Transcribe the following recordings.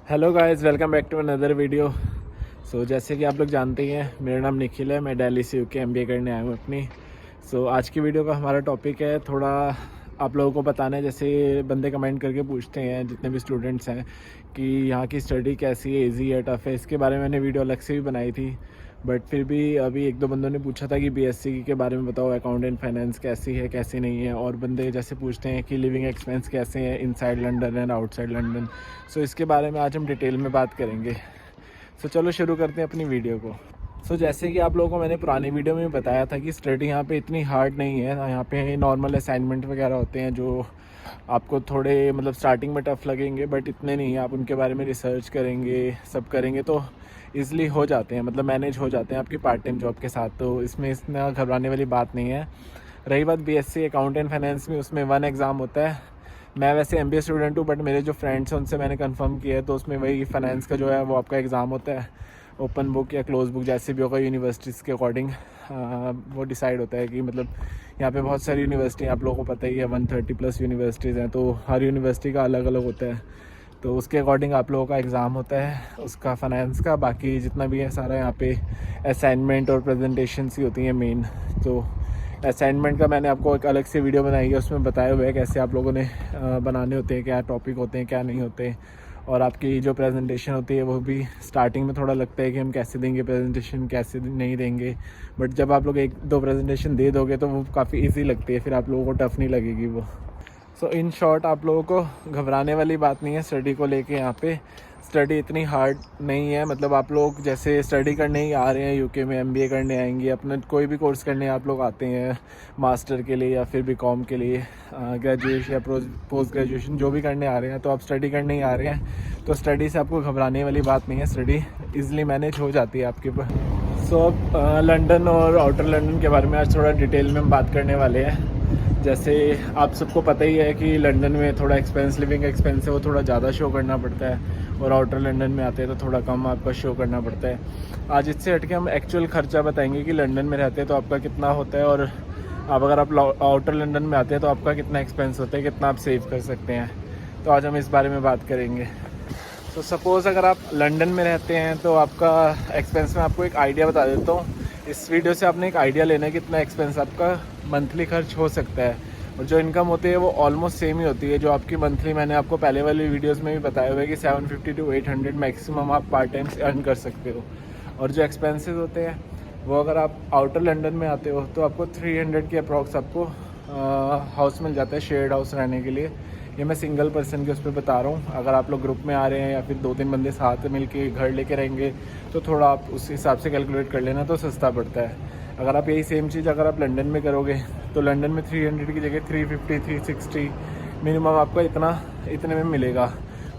Hello guys, welcome back to another video. जैसे कि आप लोग जानते ही हैं, मेरा नाम निखिल है। मैं दिल्ली से यूके एमबीए करने आया हूँ अपनी। आज की वीडियो का हमारा टॉपिक है थोड़ा आप लोगों को बताना है। जैसे बंदे कमेंट करके पूछते हैं, जितने भी स्टूडेंट्स हैं, कि यहाँ की स्टडी कैसी है, ईजी है, टफ़ है। इसके बारे में मैंने वीडियो अलग से भी बनाई थी, बट फिर भी अभी एक दो बंदों ने पूछा था कि बीएससी के बारे में बताओ, अकाउंट एंड फाइनेंस कैसी है कैसी नहीं है। और बंदे जैसे पूछते हैं कि लिविंग एक्सपेंस कैसे हैं inside London and outside London. इसके बारे में आज हम डिटेल में बात करेंगे। चलो शुरू करते हैं अपनी वीडियो को। जैसे कि आप लोगों को मैंने पुरानी वीडियो में बताया था कि स्टडी यहाँ पे इतनी हार्ड नहीं है। यहाँ पे नॉर्मल असाइनमेंट वगैरह होते हैं जो आपको थोड़े मतलब स्टार्टिंग में टफ़ लगेंगे, बट इतने नहीं है। आप उनके बारे में रिसर्च करेंगे, सब करेंगे तो ईज़िली हो जाते हैं, मतलब मैनेज हो जाते हैं आपकी पार्ट टाइम जॉब के साथ। तो इसमें इतना घबराने वाली बात नहीं है। रही बात बीएससी अकाउंट एंड फाइनेंस में, उसमें 1 एग्ज़ाम होता है। मैं वैसे एमबीए स्टूडेंट हूँ, बट मेरे जो फ्रेंड्स हैं उनसे मैंने कंफर्म किया है, तो उसमें वही फाइनेंस का जो है वो आपका एग्ज़ाम होता है। ओपन बुक या क्लोज बुक जैसे भी होगा, यूनिवर्सिटीज़ के अकॉर्डिंग वो डिसाइड होता है कि मतलब यहाँ पे बहुत सारी यूनिवर्सिटी आप लोगों को पता ही है, 130+ यूनिवर्सिटीज़ हैं, तो हर यूनिवर्सिटी का अलग अलग होता है। तो उसके अकॉर्डिंग आप लोगों का एग्ज़ाम होता है उसका फाइनेंस का। बाकी जितना भी है सारा यहाँ पे असाइनमेंट और प्रेजेंटेशंस ही होती हैं मेन। तो असाइनमेंट का मैंने आपको एक अलग से वीडियो बनाई है, उसमें बताया हुआ है कैसे आप लोगों ने बनाने होते हैं, क्या टॉपिक होते हैं क्या नहीं होते। और आपकी जो प्रेजेंटेशन होती है वो भी स्टार्टिंग में थोड़ा लगता है कि हम कैसे देंगे प्रेजेंटेशन, कैसे नहीं देंगे, बट जब आप लोग 1-2 प्रेजेंटेशन दे दोगे तो वो काफ़ी इजी लगती है, फिर आप लोगों को टफ़ नहीं लगेगी वो। इन शॉर्ट आप लोगों को घबराने वाली बात नहीं है स्टडी को लेके। यहाँ पे स्टडी इतनी हार्ड नहीं है। मतलब आप लोग जैसे स्टडी करने ही आ रहे हैं यूके में, एमबीए करने आएंगे, अपना कोई भी कोर्स करने आप लोग आते हैं मास्टर के लिए या फिर बीकॉम के लिए, ग्रेजुएशन या पोस्ट ग्रेजुएशन जो भी करने आ रहे हैं, तो आप स्टडी करने ही आ रहे हैं। तो स्टडी से आपको घबराने वाली बात नहीं है, स्टडी ईज़िली मैनेज हो जाती है आपके पर। अब लंदन और आउटर लंदन के बारे में आज थोड़ा डिटेल में हम बात करने वाले हैं। जैसे आप सबको पता ही है कि लंदन में थोड़ा लिविंग एक्सपेंस है वो थोड़ा ज़्यादा शो करना पड़ता है, और आउटर लंदन में आते हैं तो थोड़ा कम आपका शो करना पड़ता है। आज इससे हट के हम एक्चुअल खर्चा बताएंगे कि लंदन में रहते हैं तो आपका कितना होता है, और अगर आप आउटर लंदन में आते हैं तो आपका कितना एक्सपेंस होता है, कितना आप सेव कर सकते हैं। तो आज हम इस बारे में बात करेंगे। सपोज़ अगर आप लंदन में रहते हैं तो आपका एक्सपेंस में आपको एक आइडिया बता देता हूँ। इस वीडियो से आपने एक आइडिया लेना है कितना एक्सपेंस आपका मंथली खर्च हो सकता है, और जो इनकम होती है वो ऑलमोस्ट सेम ही होती है जो आपकी मंथली। मैंने आपको पहले वाली वीडियोस में भी बताया हुआ है कि 750 to 800 मैक्सिमम आप पार्ट टाइम से अर्न कर सकते हो। और जो एक्सपेंसेस होते हैं वो अगर आप आउटर लंदन में आते हो तो आपको 300 के अप्रॉक्स आपको हाउस मिल जाता है, शेयर्ड हाउस रहने के लिए। ये मैं सिंगल पर्सन के उस पर बता रहा हूँ। अगर आप लोग ग्रुप में आ रहे हैं या फिर 2-3 बंदे साथ मिल के घर लेके रहेंगे तो थोड़ा आप उस हिसाब से कैलकुलेट कर लेना, तो सस्ता पड़ता है। अगर आप यही सेम चीज़ अगर आप लंदन में करोगे तो लंदन में 300 की जगह 350, 360 मिनिमम आपका इतने में मिलेगा।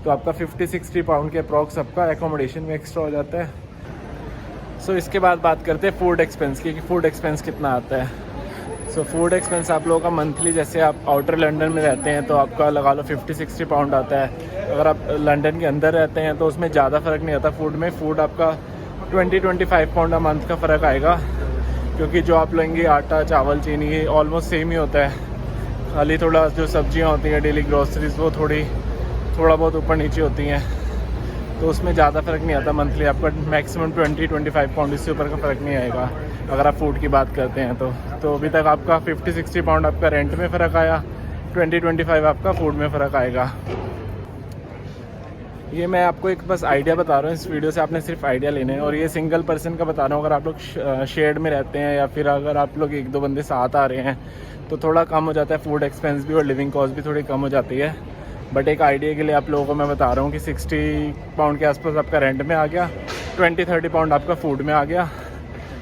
तो आपका 50-60 पाउंड के अप्रॉक्स आपका एकोमोडेशन में एक्स्ट्रा हो जाता है। इसके बाद बात करते हैं फूड एक्सपेंस की, कि फ़ूड एक्सपेंस कितना आता है। फूड एक्सपेंस आप लोगों का मंथली, जैसे आप आउटर लंदन में रहते हैं तो आपका लगा लो 50-60 पाउंड आता है। अगर आप लंदन के अंदर रहते हैं तो उसमें ज़्यादा फ़र्क नहीं आता फूड में। फूड आपका 20-25 पाउंड मंथ का फ़र्क आएगा, क्योंकि जो आप लेंगे आटा, चावल, चीनी, ये ऑलमोस्ट सेम ही होता है। खाली थोड़ा जो सब्जियां होती हैं डेली ग्रॉसरीज वो थोड़ा बहुत ऊपर नीचे होती हैं, तो उसमें ज़्यादा फ़र्क नहीं आता मंथली। आपका मैक्सिमम 20-25 पाउंड, इससे ऊपर का फ़र्क नहीं आएगा अगर आप फूड की बात करते हैं तो अभी तक आपका 50-60 पाउंड आपका रेंट में फ़र्क आया, 20-25 आपका फूड में फ़र्क आएगा। ये मैं आपको एक बस आइडिया बता रहा हूँ, इस वीडियो से आपने सिर्फ आइडिया लेना है। और ये सिंगल पर्सन का बता रहा हूँ। अगर आप लोग शेयर्ड में रहते हैं या फिर अगर आप लोग 1-2 बंदे साथ आ रहे हैं तो थोड़ा कम हो जाता है फूड एक्सपेंस भी, और लिविंग कॉस्ट भी थोड़ी कम हो जाती है। बट एक आइडिया के लिए आप लोगों को मैं बता रहा हूँ कि 60 पाउंड के आसपास आपका रेंट में आ गया, 20-30 पाउंड आपका फूड में आ गया।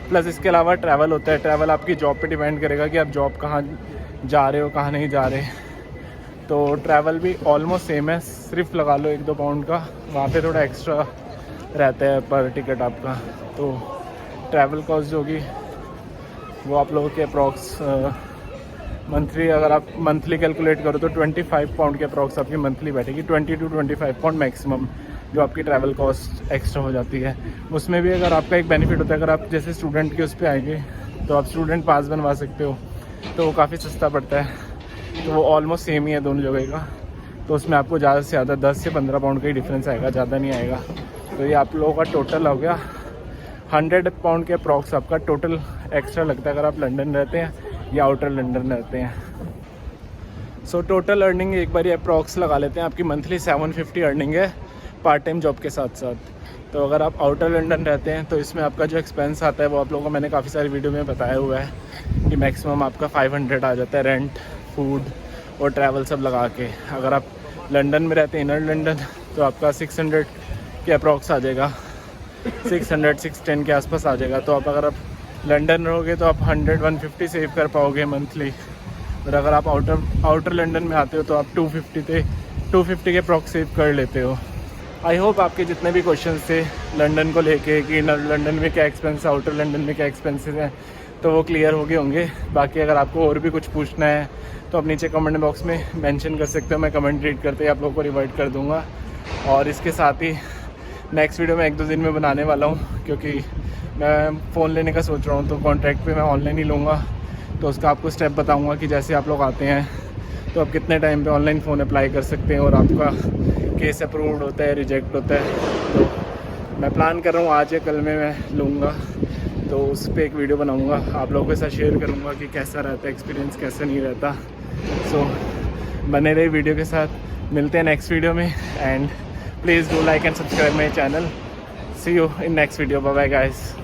प्लस इसके अलावा ट्रैवल होता है। ट्रैवल आपकी जॉब पे डिपेंड करेगा कि आप जॉब कहाँ जा रहे हो, कहाँ नहीं जा रहे। तो ट्रैवल भी ऑलमोस्ट सेम है, सिर्फ लगा लो 1-2 पाउंड का वहाँ पे थोड़ा एक्स्ट्रा रहता है पर टिकट आपका। तो ट्रैवल कॉस्ट जो होगी वो आप लोगों के अप्रॉक्स मंथली, अगर आप मंथली कैलकुलेट करो तो 25 पाउंड के अप्रॉक्स आपकी मंथली बैठेगी। 20-25 पाउंड मैक्सिमम जो आपकी ट्रैवल कॉस्ट एक्स्ट्रा हो जाती है। उसमें भी अगर आपका एक बेनिफिट होता है, अगर आप जैसे स्टूडेंट के उस पर आएंगे तो आप स्टूडेंट पास बनवा सकते हो, तो वो काफ़ी सस्ता पड़ता है। तो वो ऑलमोस्ट सेम ही है दोनों जगह का। तो उसमें आपको ज़्यादा से ज़्यादा 10 से 15 पाउंड का ही डिफरेंस आएगा, ज़्यादा नहीं आएगा। तो ये आप लोगों का टोटल हो गया 100 पाउंड के अप्रॉक्स आपका टोटल एक्स्ट्रा लगता है अगर आप लंदन रहते हैं या आउटर लंदन रहते हैं। सो टोटल अर्निंग एक बार अप्रॉक्स लगा लेते हैं, आपकी मंथली 750 अर्निंग है पार्ट टाइम जॉब के साथ साथ। तो अगर आप आउटर लंदन रहते हैं तो इसमें आपका जो एक्सपेंस आता है वो आप लोगों को मैंने काफ़ी सारी वीडियो में बताया हुआ है कि मैक्सिमम आपका 500 आ जाता है, रेंट, फूड और ट्रैवल सब लगा के। अगर आप लंदन में रहते हैं इनर लंदन तो आपका 600 के अप्रॉक्स आ जाएगा, 600-610 के आसपास आ जाएगा। तो आप अगर आप लंदन रहोगे तो आप 100-150 सेव कर पाओगे मंथली। और अगर आप आउटर लंदन में आते हो तो आप 250 के अप्रॉक्स सेव कर लेते हो। आई होप आपके जितने भी क्वेश्चंस थे लंदन को लेके कि लंदन में क्या एक्सपेंस है, आउटर लंदन में क्या एक्सपेंसेस हैं, तो वो क्लियर हो गए होंगे। बाकी अगर आपको और भी कुछ पूछना है तो आप नीचे कमेंट बॉक्स में मेंशन कर सकते हो, मैं कमेंट रीड करते ही आप लोगों को रिवाइड कर दूंगा। और इसके साथ ही नेक्स्ट वीडियो मैं 1-2 दिन में बनाने वाला हूँ, क्योंकि मैं फ़ोन लेने का सोच रहा हूँ। तो कॉन्ट्रैक्ट पे मैं ऑनलाइन ही लूँगा, तो उसका आपको स्टेप बताऊँगा कि जैसे आप लोग आते हैं तो आप कितने टाइम पे ऑनलाइन फ़ोन अप्लाई कर सकते हैं और आपका केस अप्रूव्ड होता है, रिजेक्ट होता है। तो मैं प्लान कर रहा हूँ आज या कल में मैं लूँगा, तो उस पर एक वीडियो बनाऊँगा, आप लोगों के साथ शेयर करूँगा कि कैसा रहता है एक्सपीरियंस, कैसा नहीं रहता। सो बने रहे वीडियो के साथ, मिलते हैं नेक्स्ट वीडियो में। And please do like and subscribe my channel. See you in next video, bye bye guys.